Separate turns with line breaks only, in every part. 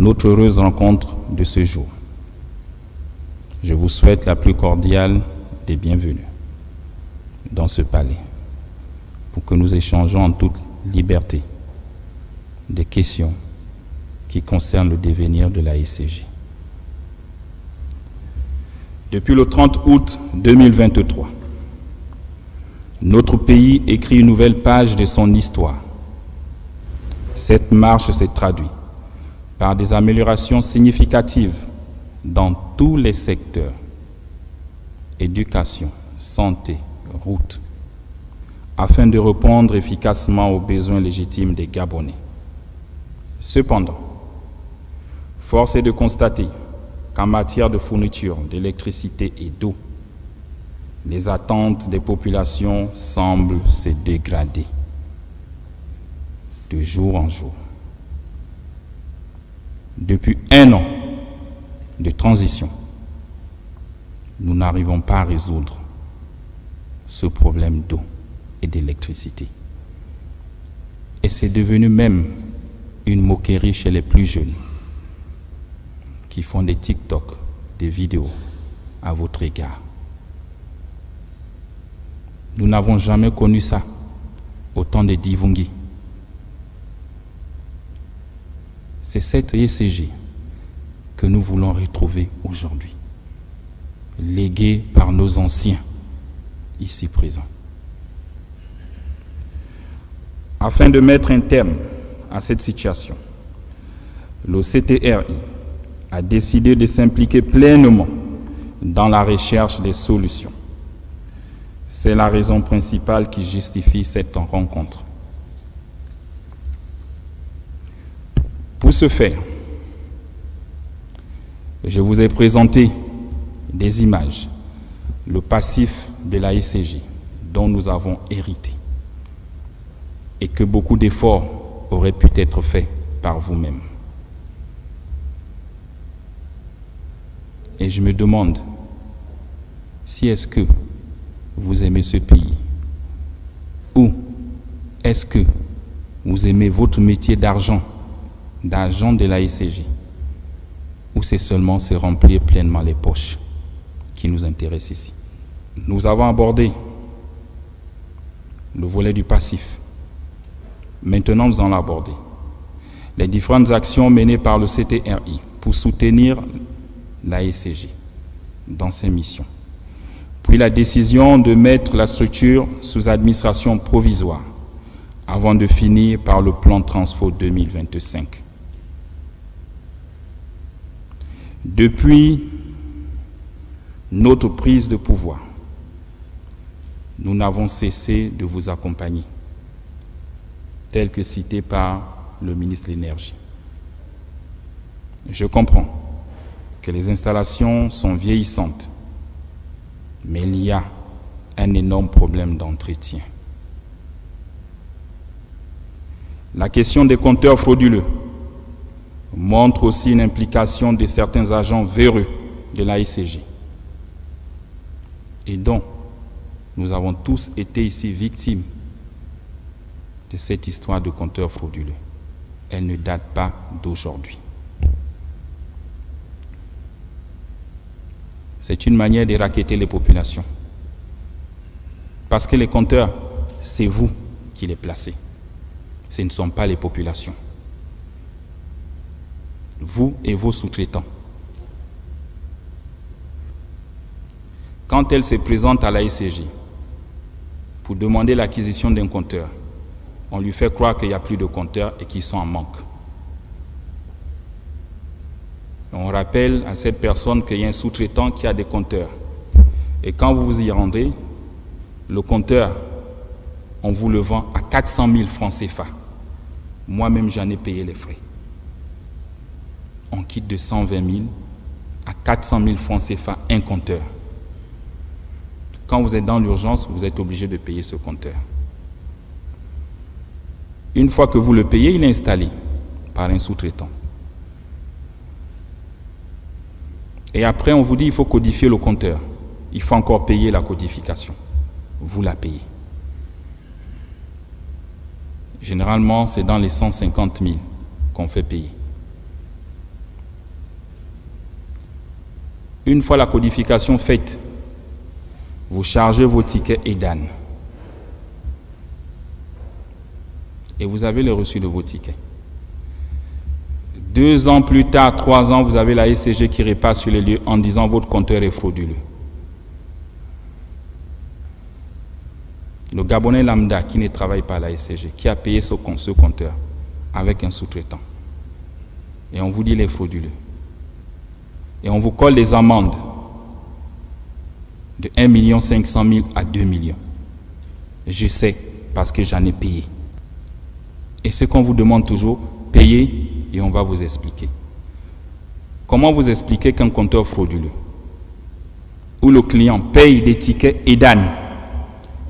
notre heureuse rencontre de ce jour. Je vous souhaite la plus cordiale des bienvenues dans ce palais pour que nous échangeons en toute liberté des questions qui concernent le devenir de la SCJ. Depuis le 30 août 2023, notre pays écrit une nouvelle page de son histoire. Cette marche s'est traduite par des améliorations significatives dans tous les secteurs: éducation, santé, route, afin de répondre efficacement aux besoins légitimes des Gabonais. Cependant, force est de constater qu'en matière de fourniture d'électricité et d'eau, les attentes des populations semblent se dégrader de jour en jour. Depuis 1 an de transition, nous n'arrivons pas à résoudre ce problème d'eau et d'électricité. Et c'est devenu même une moquerie chez les plus jeunes qui font des TikTok, des vidéos à votre égard. Nous n'avons jamais connu ça au temps des Divungi. C'est cette ECG que nous voulons retrouver aujourd'hui, léguée par nos anciens ici présents. Afin de mettre un terme à cette situation, le CTRI a décidé de s'impliquer pleinement dans la recherche des solutions. C'est la raison principale qui justifie cette rencontre. Pour ce faire, je vous ai présenté des images, le passif de la SCJ dont nous avons hérité et que beaucoup d'efforts auraient pu être faits par vous-même. Et je me demande si est-ce que vous aimez ce pays ou est-ce que vous aimez votre métier d'agent de la SCJ, ou c'est seulement se remplir pleinement les poches qui nous intéressent ici. Nous avons abordé le volet du passif. Maintenant, nous allons aborder les différentes actions menées par le CTRI pour soutenir la SCJ dans ses missions. Puis la décision de mettre la structure sous administration provisoire avant de finir par le plan Transfo 2025. Depuis notre prise de pouvoir, nous n'avons cessé de vous accompagner, tel que cité par le ministre de l'Énergie. Je comprends que les installations sont vieillissantes, mais il y a un énorme problème d'entretien. La question des compteurs frauduleux montre aussi une implication de certains agents véreux de la SCJ et dont nous avons tous été ici victimes de cette histoire de compteurs frauduleux. Elle ne date pas d'aujourd'hui. C'est une manière de racketter les populations. Parce que les compteurs, c'est vous qui les placez. Ce ne sont pas les populations. Vous et vos sous-traitants. Quand elle se présente à la SCJ pour demander l'acquisition d'un compteur, on lui fait croire qu'il n'y a plus de compteurs et qu'ils sont en manque. On rappelle à cette personne qu'il y a un sous-traitant qui a des compteurs. Et quand vous vous y rendez, le compteur, on vous le vend à 400 000 francs CFA. Moi-même, j'en ai payé les frais. On quitte de 120 000 à 400 000 francs CFA un compteur. Quand vous êtes dans l'urgence, vous êtes obligé de payer ce compteur. Une fois que vous le payez, il est installé par un sous-traitant. Et après, on vous dit qu'il faut codifier le compteur. Il faut encore payer la codification. Vous la payez. Généralement, c'est dans les 150 000 qu'on fait payer. Une fois la codification faite, vous chargez vos tickets EDAN. Et vous avez le reçu de vos tickets. 2 ans plus tard, 3 ans, vous avez la SCG qui repasse sur les lieux en disant votre compteur est frauduleux. Le Gabonais lambda qui ne travaille pas à la SCG, qui a payé ce compteur avec un sous-traitant. Et on vous dit il est frauduleux. Et on vous colle des amendes de 1 500 000 à 2 millions. Je sais parce que j'en ai payé. Et ce qu'on vous demande toujours, payez et on va vous expliquer. Comment vous expliquer qu'un compteur frauduleux, où le client paye des tickets EDAN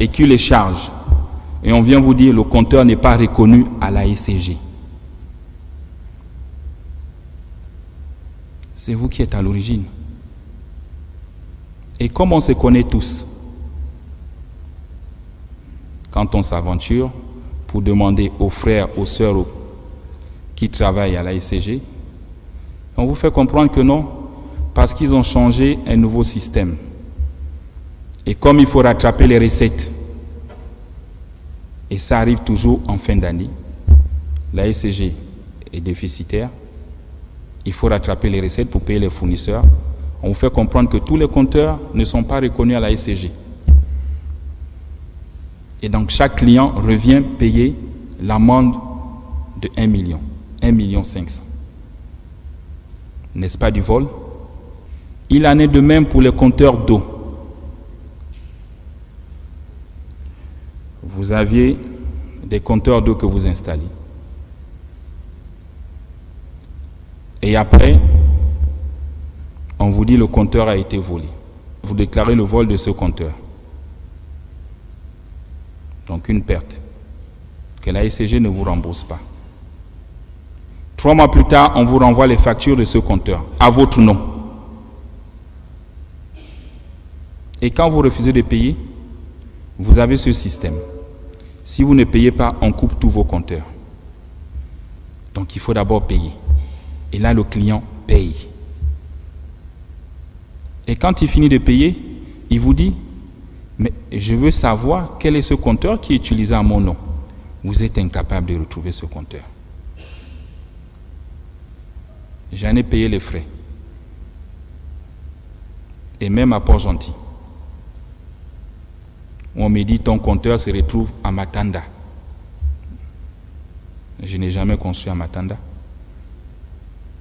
et qu'il les charge, et on vient vous dire le compteur n'est pas reconnu à la SCG. C'est vous qui êtes à l'origine. Et comme on se connaît tous, quand on s'aventure pour demander aux frères, aux sœurs qui travaillent à la SCG, on vous fait comprendre que non, parce qu'ils ont changé un nouveau système. Et comme il faut rattraper les recettes, et ça arrive toujours en fin d'année, la SCG est déficitaire, il faut rattraper les recettes pour payer les fournisseurs. On vous fait comprendre que tous les compteurs ne sont pas reconnus à la SCG. Et donc chaque client revient payer l'amende de 1 million, 1 500 000. N'est-ce pas du vol? Il en est de même pour les compteurs d'eau. Vous aviez des compteurs d'eau que vous installez. Et après, on vous dit le compteur a été volé. Vous déclarez le vol de ce compteur. Donc une perte que la SCG ne vous rembourse pas. 3 mois plus tard, on vous renvoie les factures de ce compteur à votre nom. Et quand vous refusez de payer, vous avez ce système. Si vous ne payez pas, on coupe tous vos compteurs. Donc il faut d'abord payer. Et là, le client paye. Et quand il finit de payer, il vous dit, mais je veux savoir quel est ce compteur qui est utilisé à mon nom. Vous êtes incapable de retrouver ce compteur. J'en ai payé les frais. Et même à Port-Gentil. On me dit ton compteur se retrouve à Matanda. Je n'ai jamais construit à Matanda.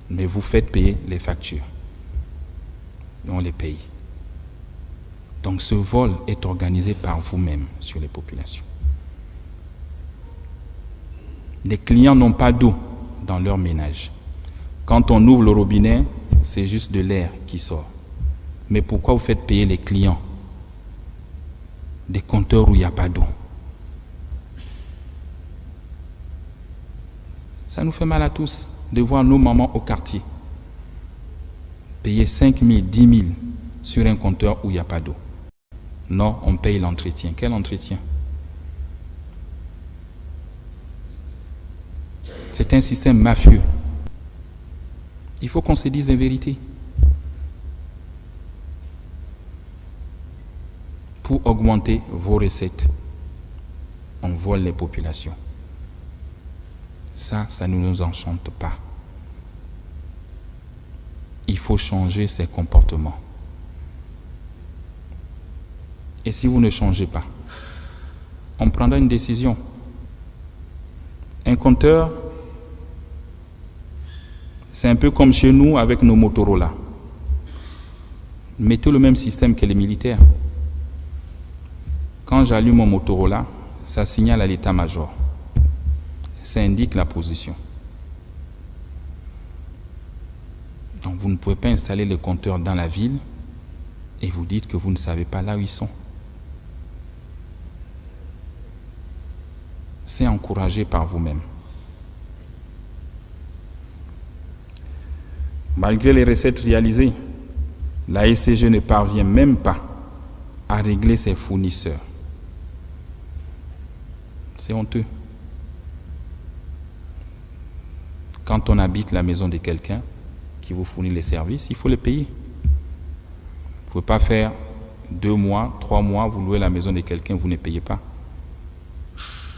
Mais vous faites payer les factures. Et on les paye. Donc ce vol est organisé par vous-même sur les populations. Les clients n'ont pas d'eau dans leur ménage. Quand on ouvre le robinet, c'est juste de l'air qui sort. Mais pourquoi vous faites payer les clients des compteurs où il n'y a pas d'eau? Ça nous fait mal à tous de voir nos mamans au quartier payer 5 000, 10 000 sur un compteur où il n'y a pas d'eau. Non, on paye l'entretien. Quel entretien? C'est un système mafieux. Il faut qu'on se dise la vérité. Pour augmenter vos recettes, on vole les populations. Ça ne nous enchante pas. Il faut changer ces comportements. Et si vous ne changez pas, on prendra une décision. Un compteur, c'est un peu comme chez nous avec nos Motorola. Mettez le même système que les militaires. Quand j'allume mon Motorola, ça signale à l'état-major. Ça indique la position. Donc vous ne pouvez pas installer les compteurs dans la ville et vous dites que vous ne savez pas là où ils sont. C'est encouragé par vous-même. Malgré les recettes réalisées, la SCG ne parvient même pas à régler ses fournisseurs. C'est honteux. Quand on habite la maison de quelqu'un qui vous fournit les services, il faut les payer. ne pouvez pas faire 2 mois, 3 mois, vous louez la maison de quelqu'un, vous ne payez pas.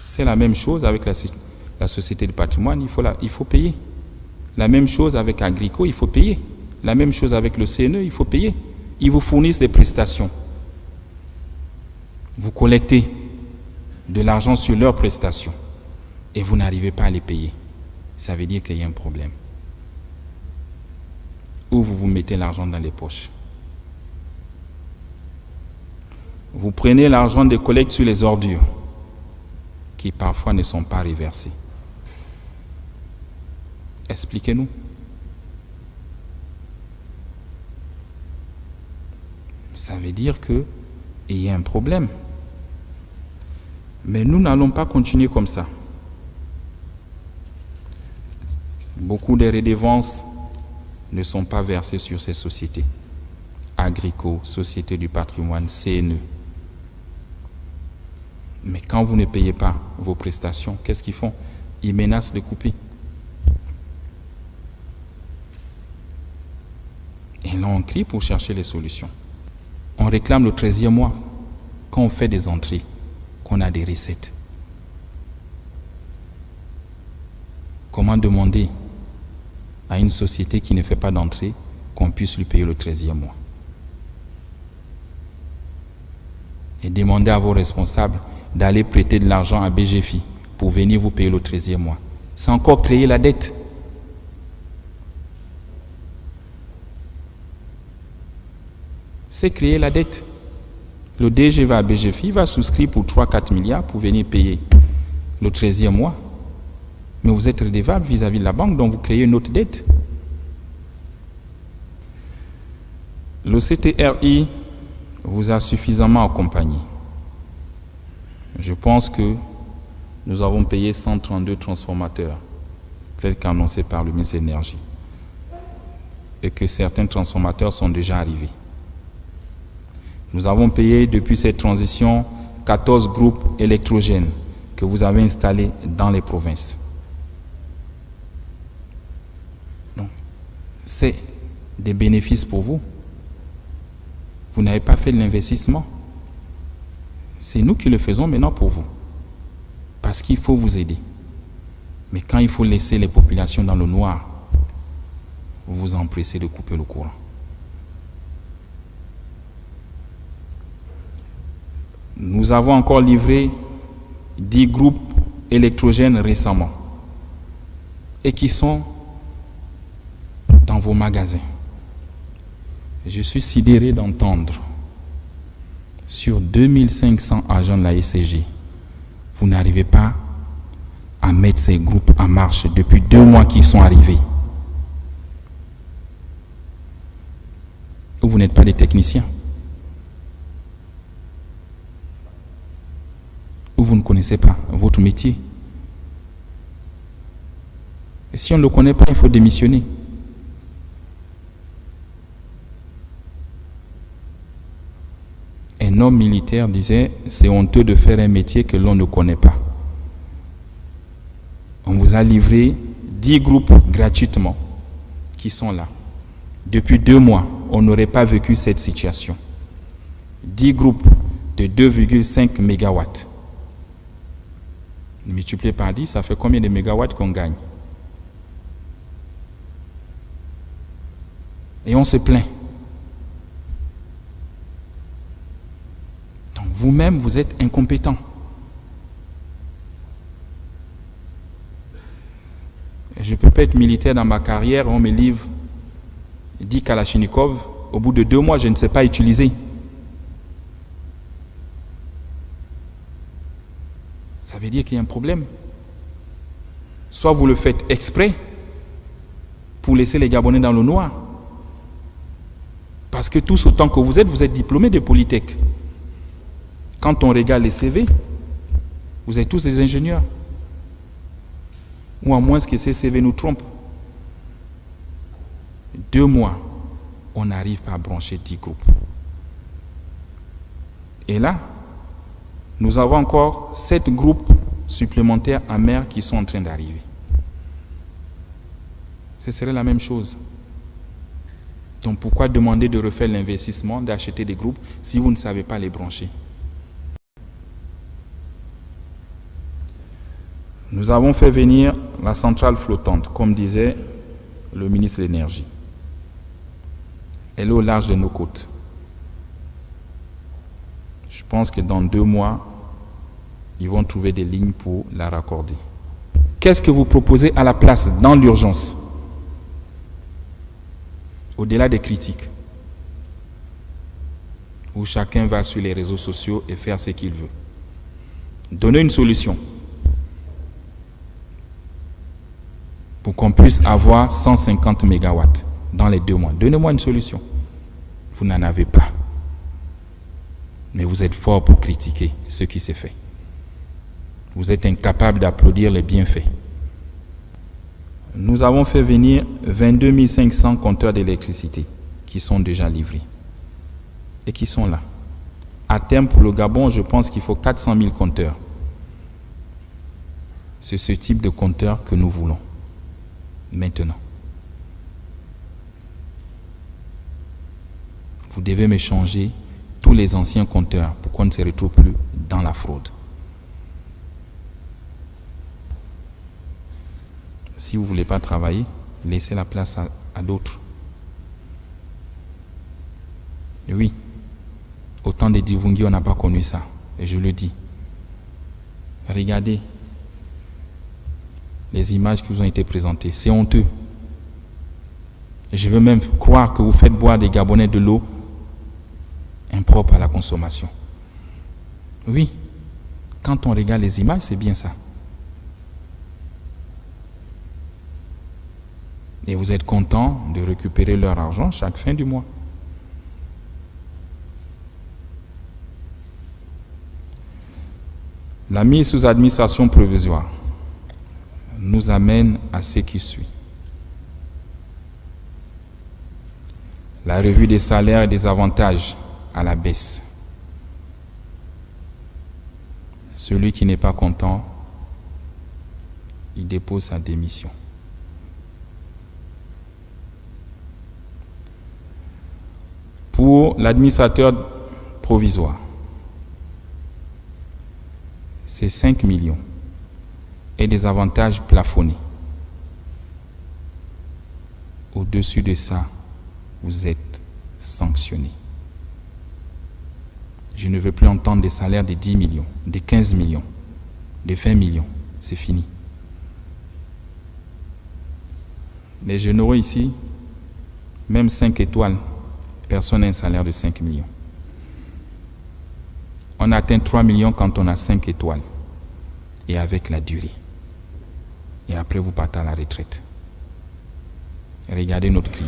C'est la même chose avec la société de patrimoine, il faut payer. La même chose avec Agrico, il faut payer. La même chose avec le CNE, il faut payer. Ils vous fournissent des prestations. Vous collectez de l'argent sur leurs prestations et vous n'arrivez pas à les payer. Ça veut dire qu'il y a un problème. Ou vous vous mettez l'argent dans les poches. Vous prenez l'argent de collecte sur les ordures qui parfois ne sont pas reversées. Expliquez-nous. Ça veut dire qu'il y a un problème. Mais nous n'allons pas continuer comme ça. Beaucoup de redevances ne sont pas versées sur ces sociétés. Agrico, Société du patrimoine, CNE. Mais quand vous ne payez pas vos prestations, qu'est-ce qu'ils font? Ils menacent de couper. Et là, on crie pour chercher les solutions. On réclame le 13e mois quand on fait des entrées, qu'on a des recettes. Comment demander à une société qui ne fait pas d'entrée qu'on puisse lui payer le 13e mois? Et demander à vos responsables d'aller prêter de l'argent à BGFI pour venir vous payer le 13e mois. C'est encore créer la dette. C'est créer la dette. Le DG va à BGFI, va souscrire pour 3-4 milliards pour venir payer le 13e mois. Mais vous êtes redevable vis-à-vis de la banque, donc vous créez une autre dette. Le CTRI vous a suffisamment accompagné. Je pense que nous avons payé 132 transformateurs, tels qu'annoncés par le ministre de l'Énergie, et que certains transformateurs sont déjà arrivés. Nous avons payé depuis cette transition 14 groupes électrogènes que vous avez installés dans les provinces. Donc, c'est des bénéfices pour vous. Vous n'avez pas fait de l'investissement. C'est nous qui le faisons maintenant pour vous. Parce qu'il faut vous aider. Mais quand il faut laisser les populations dans le noir, vous vous empressez de couper le courant. Nous avons encore livré 10 groupes électrogènes récemment et qui sont dans vos magasins. Je suis sidéré d'entendre sur 2500 agents de la SCG, vous n'arrivez pas à mettre ces groupes en marche depuis 2 mois qu'ils sont arrivés. Ou vous n'êtes pas des techniciens. Ou vous ne connaissez pas votre métier. Et si on ne le connaît pas, il faut démissionner. Un homme militaire disait, c'est honteux de faire un métier que l'on ne connaît pas. On vous a livré 10 groupes gratuitement qui sont là. Depuis 2 mois, on n'aurait pas vécu cette situation. 10 groupes de 2,5 mégawatts. Multiplié par 10, ça fait combien de mégawatts qu'on gagne? Et on se plaint. Donc vous-même, vous êtes incompétent. Je peux pas être militaire dans ma carrière, on me livre 10 Kalachnikov, au bout de 2 mois, je ne sais pas utiliser. Ça veut dire qu'il y a un problème. Soit vous le faites exprès pour laisser les Gabonais dans le noir. Parce que tous autant que vous êtes diplômés de Polytech. Quand on regarde les CV, vous êtes tous des ingénieurs. Ou à moins que ces CV nous trompent. 2 mois, on n'arrive pas à brancher 10 groupes. Et là, nous avons encore 7 groupes supplémentaires en mer qui sont en train d'arriver. Ce serait la même chose. Donc pourquoi demander de refaire l'investissement, d'acheter des groupes si vous ne savez pas les brancher? Nous avons fait venir la centrale flottante, comme disait le ministre de l'Énergie. Elle est au large de nos côtes. Je pense que dans 2 mois, ils vont trouver des lignes pour la raccorder. Qu'est-ce que vous proposez à la place dans l'urgence? Au-delà des critiques, où chacun va sur les réseaux sociaux et faire ce qu'il veut. Donnez une solution pour qu'on puisse avoir 150 mégawatts dans les 2 mois. Donnez-moi une solution. Vous n'en avez pas. Mais vous êtes fort pour critiquer ce qui s'est fait. Vous êtes incapable d'applaudir les bienfaits. Nous avons fait venir 22 500 compteurs d'électricité qui sont déjà livrés et qui sont là. À terme, pour le Gabon, je pense qu'il faut 400 000 compteurs. C'est ce type de compteur que nous voulons maintenant. Vous devez me changer tous les anciens compteurs pour qu'on ne se retrouve plus dans la fraude. Si vous ne voulez pas travailler, laissez la place à d'autres. Et oui, au temps de Divungi, on n'a pas connu ça. Et je le dis. Regardez les images qui vous ont été présentées. C'est honteux. Et je veux même croire que vous faites boire des Gabonais de l'eau impropre à la consommation. Oui, quand on regarde les images, c'est bien ça. Et vous êtes content de récupérer leur argent chaque fin du mois. La mise sous administration provisoire nous amène à ce qui suit. La revue des salaires et des avantages à la baisse. Celui qui n'est pas content, il dépose sa démission. Pour l'administrateur provisoire, c'est 5 millions et des avantages plafonnés. Au-dessus de ça, vous êtes sanctionné. Je ne veux plus entendre des salaires de 10 millions, de 15 millions, de 20 millions. C'est fini. Les généraux ici, même 5 étoiles, personne n'a un salaire de 5 millions. On atteint 3 millions quand on a 5 étoiles et avec la durée. Et après, vous partez à la retraite. Et regardez notre prix.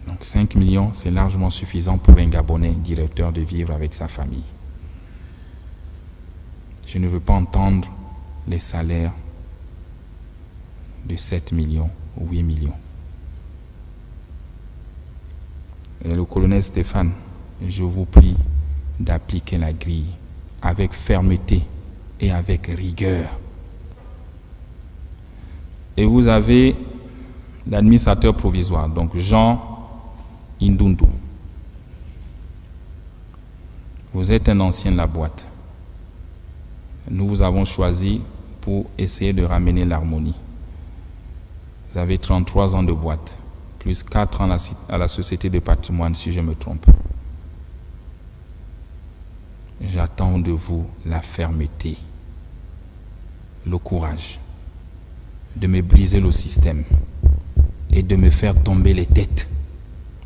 Donc 5 millions, c'est largement suffisant pour un Gabonais directeur de vivre avec sa famille. Je ne veux pas entendre les salaires de 7 millions ou 8 millions. Et le colonel Stéphane, je vous prie d'appliquer la grille avec fermeté et avec rigueur. Et vous avez l'administrateur provisoire, donc Jean Indundu. Vous êtes un ancien de la boîte. Nous vous avons choisi pour essayer de ramener l'harmonie. Vous avez 33 ans de boîte, plus 4 ans à la Société de patrimoine, si je me trompe. J'attends de vous la fermeté, le courage de me briser le système et de me faire tomber les têtes.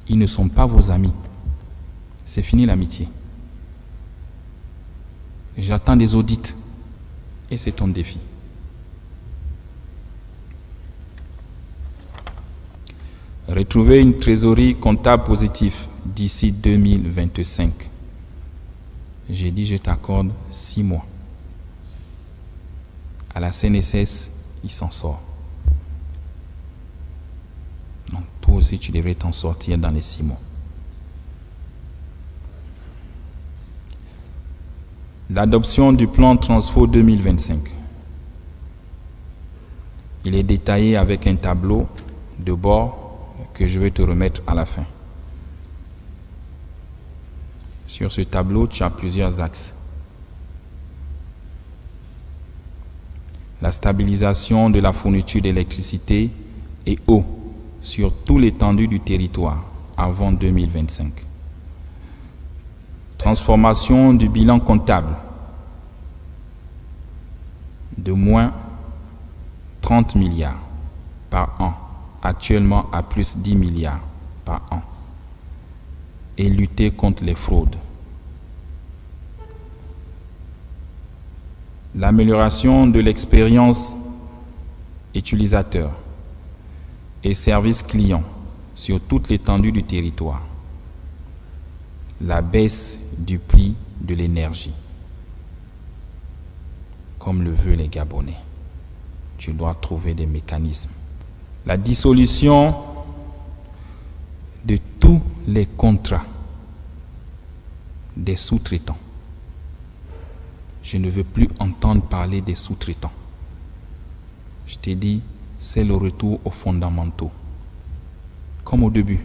Ils ne sont pas vos amis. C'est fini l'amitié. J'attends des audits et c'est ton défi. Retrouver une trésorerie comptable positive d'ici 2025. J'ai dit, je t'accorde 6 mois. À la CNSS, il s'en sort. Donc, toi aussi, tu devrais t'en sortir dans les 6 mois. L'adoption du plan Transfo 2025. Il est détaillé avec un tableau de bord que je vais te remettre à la fin. Sur ce tableau, tu as plusieurs axes. La stabilisation de la fourniture d'électricité et eau sur tout l'étendue du territoire avant 2025. Transformation du bilan comptable de moins 30 milliards par an, actuellement à plus 10 milliards par an, et lutter contre les fraudes. L'amélioration de l'expérience utilisateur et service client sur toute l'étendue du territoire. La baisse du prix de l'énergie, comme le veulent les Gabonais. Tu dois trouver des mécanismes. La dissolution de tous les contrats des sous-traitants. Je ne veux plus entendre parler des sous-traitants. Je t'ai dit, c'est le retour aux fondamentaux. Comme au début,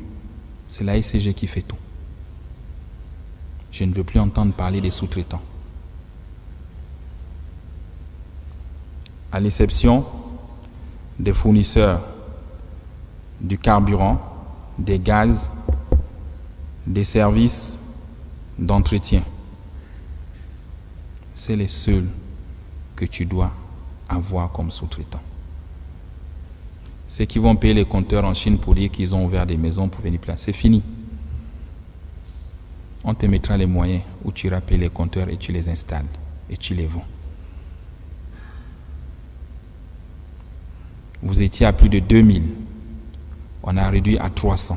c'est la ICG qui fait tout. Je ne veux plus entendre parler des sous-traitants. À l'exception des fournisseurs du carburant, des gaz, des services d'entretien. C'est les seuls que tu dois avoir comme sous-traitants. Ceux qui vont payer les compteurs en Chine pour dire qu'ils ont ouvert des maisons pour venir placer, c'est fini. On te mettra les moyens où tu iras payer les compteurs et tu les installes et tu les vends. Vous étiez à plus de 2000. On a réduit à 300.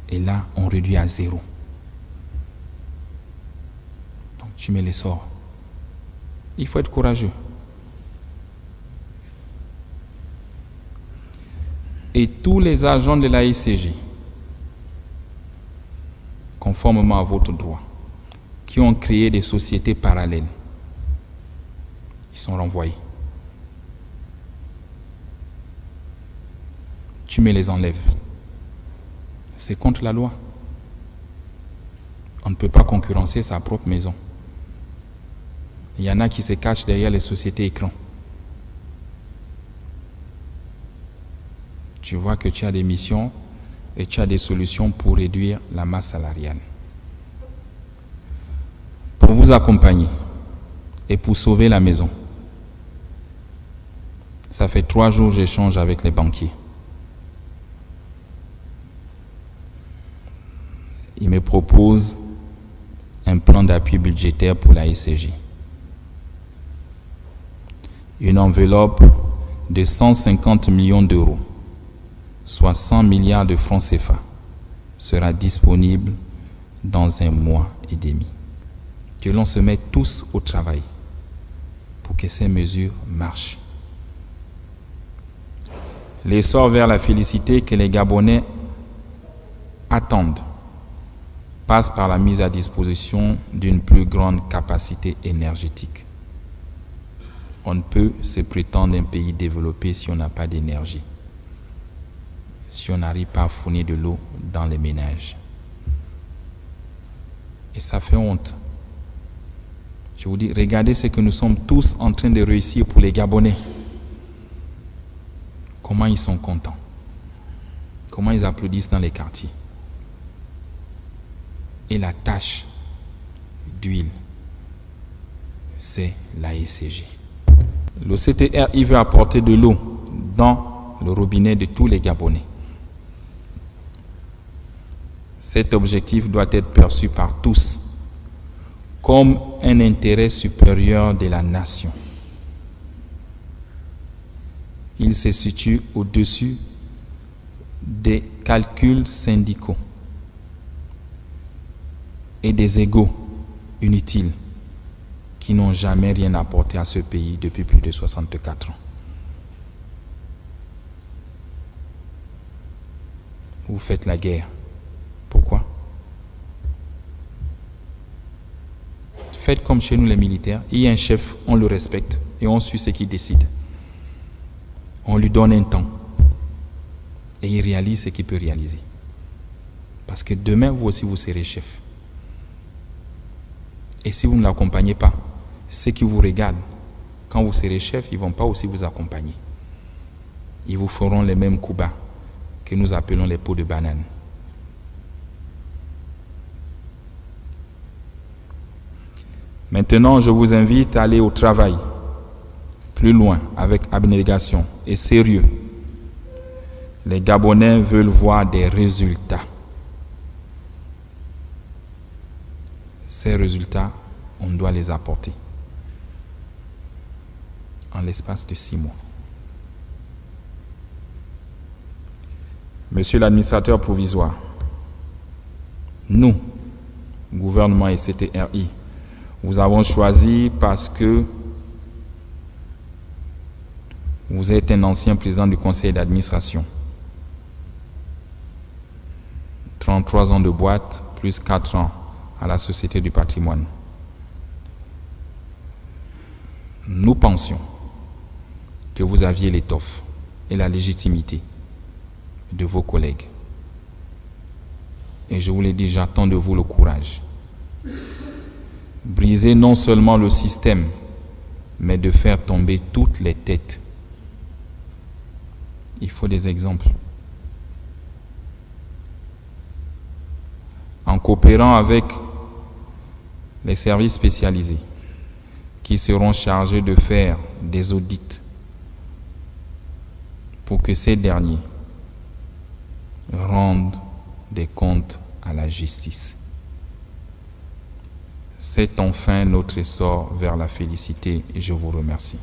Et là, on réduit à 0. Donc, tu mets les sorts. Il faut être courageux. Et tous les agents de la ICG, conformément à votre droit, qui ont créé des sociétés parallèles, ils sont renvoyés. Tu me les enlèves. C'est contre la loi. On ne peut pas concurrencer sa propre maison. Il y en a qui se cachent derrière les sociétés écrans. Tu vois que tu as des missions et tu as des solutions pour réduire la masse salariale. Pour vous accompagner et pour sauver la maison, ça fait 3 jours que j'échange avec les banquiers. Ils me proposent un plan d'appui budgétaire pour la ICG. Une enveloppe de 150 millions d'euros, soit 100 milliards de francs CFA, sera disponible dans 1 mois et demi. Que l'on se mette tous au travail pour que ces mesures marchent. L'essor vers la félicité que les Gabonais attendent passe par la mise à disposition d'une plus grande capacité énergétique. On ne peut se prétendre un pays développé si on n'a pas d'énergie, si on n'arrive pas à fournir de l'eau dans les ménages. Et ça fait honte. Je vous dis, regardez ce que nous sommes tous en train de réussir pour les Gabonais. Comment ils sont contents. Comment ils applaudissent dans les quartiers. Et la tâche d'huile, c'est la ICG. Le CTR, il veut apporter de l'eau dans le robinet de tous les Gabonais. Cet objectif doit être perçu par tous comme un intérêt supérieur de la nation. Il se situe au-dessus des calculs syndicaux et des égos inutiles qui n'ont jamais rien apporté à ce pays depuis plus de 64 ans. Vous faites la guerre. Pourquoi? Faites comme chez nous les militaires. Il y a un chef, on le respecte et on suit ce qu'il décide. On lui donne un temps. Et il réalise ce qu'il peut réaliser. Parce que demain, vous aussi, vous serez chef. Et si vous ne l'accompagnez pas, ceux qui vous regardent, quand vous serez chef, ils ne vont pas aussi vous accompagner. Ils vous feront les mêmes coups bas que nous appelons les pots de banane. Maintenant, je vous invite à aller au travail, plus loin, avec abnégation et sérieux. Les Gabonais veulent voir des résultats. Ces résultats, on doit les apporter en l'espace de 6 mois. Monsieur l'administrateur provisoire, nous, gouvernement et CTRI, vous avons choisi parce que vous êtes un ancien président du conseil d'administration. 33 ans de boîte, plus 4 ans à la Société du patrimoine. Nous pensions que vous aviez l'étoffe et la légitimité de vos collègues. Et je vous l'ai dit, j'attends de vous le courage. Briser non seulement le système, mais de faire tomber toutes les têtes. Il faut des exemples. En coopérant avec les services spécialisés qui seront chargés de faire des audits pour que ces derniers rendent des comptes à la justice. C'est enfin notre essor vers la félicité et je vous remercie.